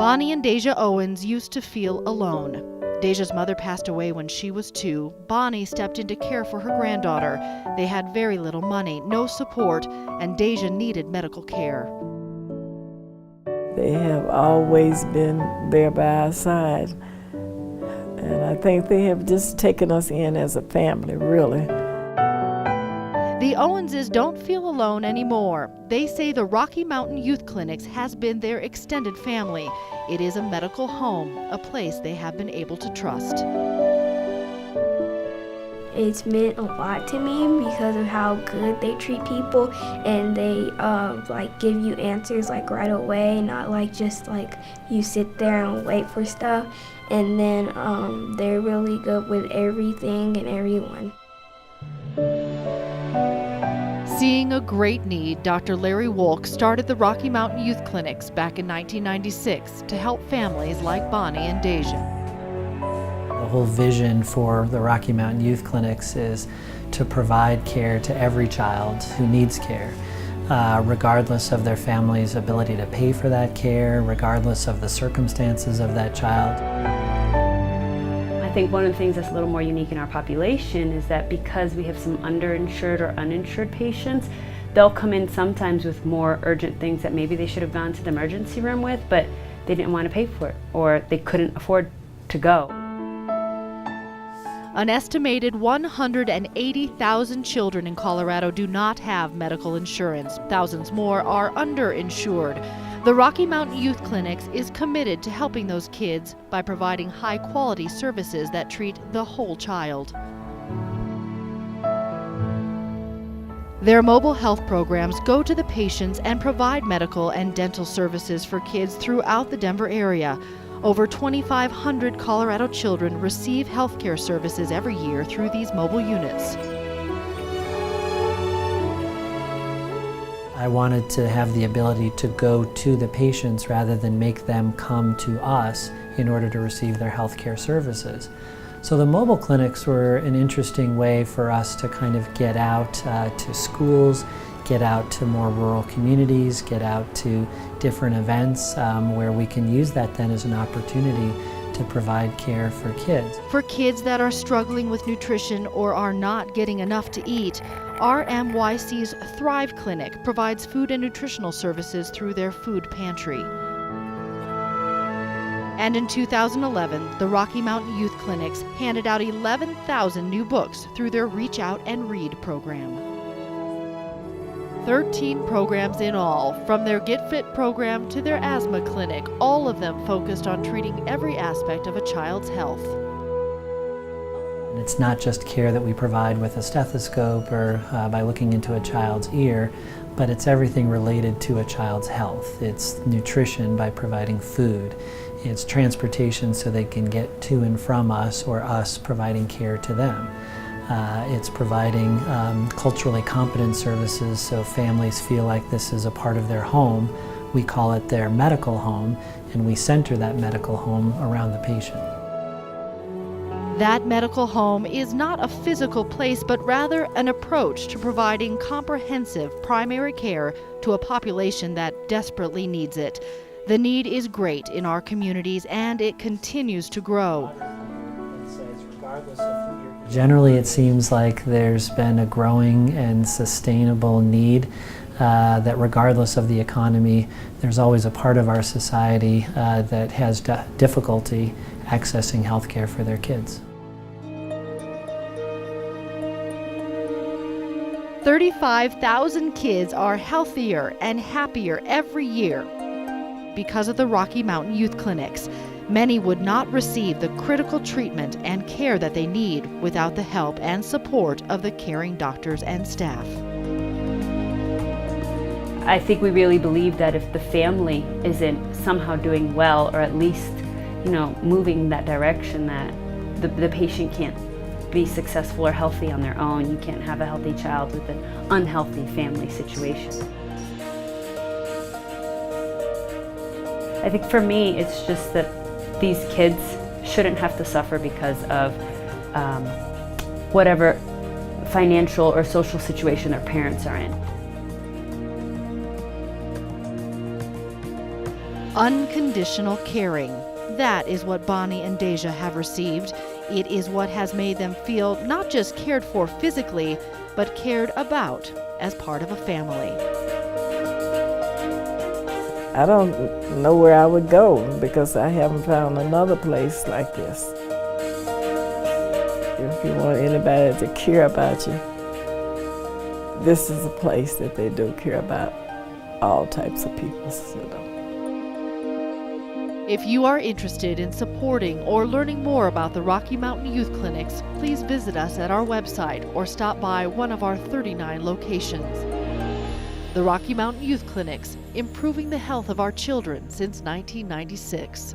Bonnie and Deja Owens used to feel alone. Deja's mother passed away when she was 2. Bonnie stepped in to care for her granddaughter. They had very little money, no support, and Deja needed medical care. They have always been there by our side, and I think they have just taken us in as a family, really. The Owenses don't feel alone anymore. They say the Rocky Mountain Youth Clinics has been their extended family. It is a medical home, a place they have been able to trust. It's meant a lot to me because of how good they treat people, and they give you answers right away, not just you sit there and wait for stuff. And then they're really good with everything and everyone. Seeing a great need, Dr. Larry Wolk started the Rocky Mountain Youth Clinics back in 1996 to help families like Bonnie and Deja. The whole vision for the Rocky Mountain Youth Clinics is to provide care to every child who needs care, regardless of their family's ability to pay for that care, regardless of the circumstances of that child. I think one of the things that's a little more unique in our population is that because we have some underinsured or uninsured patients, they'll come in sometimes with more urgent things that maybe they should have gone to the emergency room with, but they didn't want to pay for it, or they couldn't afford to go. An estimated 180,000 children in Colorado do not have medical insurance. Thousands more are underinsured. The Rocky Mountain Youth Clinics is committed to helping those kids by providing high-quality services that treat the whole child. Their mobile health programs go to the patients and provide medical and dental services for kids throughout the Denver area. Over 2,500 Colorado children receive health care services every year through these mobile units. I wanted to have the ability to go to the patients rather than make them come to us in order to receive their health care services. So the mobile clinics were an interesting way for us to kind of get out to schools, get out to more rural communities, get out to different events where we can use that then as an opportunity to provide care for kids. For kids that are struggling with nutrition or are not getting enough to eat, RMYC's Thrive Clinic provides food and nutritional services through their food pantry. And in 2011, the Rocky Mountain Youth Clinics handed out 11,000 new books through their Reach Out and Read program. 13 programs in all, from their Get Fit program to their asthma clinic, all of them focused on treating every aspect of a child's health. And it's not just care that we provide with a stethoscope or by looking into a child's ear, but it's everything related to a child's health. It's nutrition by providing food. It's transportation so they can get to and from us, or us providing care to them. It's providing culturally competent services so families feel like this is a part of their home. We call it their medical home, and we center that medical home around the patient. That medical home is not a physical place, but rather an approach to providing comprehensive primary care to a population that desperately needs it. The need is great in our communities, and it continues to grow. Generally, it seems like there's been a growing and sustainable need that regardless of the economy, there's always a part of our society that has difficulty accessing health care for their kids. 35,000 kids are healthier and happier every year because of the Rocky Mountain Youth Clinics. Many would not receive the critical treatment and care that they need without the help and support of the caring doctors and staff. I think we really believe that if the family isn't somehow doing well, or at least, moving in that direction, that the patient can't be successful or healthy on their own. You can't have a healthy child with an unhealthy family situation. I think for me, it's just that these kids shouldn't have to suffer because of whatever financial or social situation their parents are in. Unconditional caring. That is what Bonnie and Deja have received. It is what has made them feel not just cared for physically, but cared about as part of a family. I don't know where I would go because I haven't found another place like this. If you want anybody to care about you, this is a place that they do care about all types of people. If you are interested in supporting or learning more about the Rocky Mountain Youth Clinics, please visit us at our website or stop by one of our 39 locations. The Rocky Mountain Youth Clinics, improving the health of our children since 1996.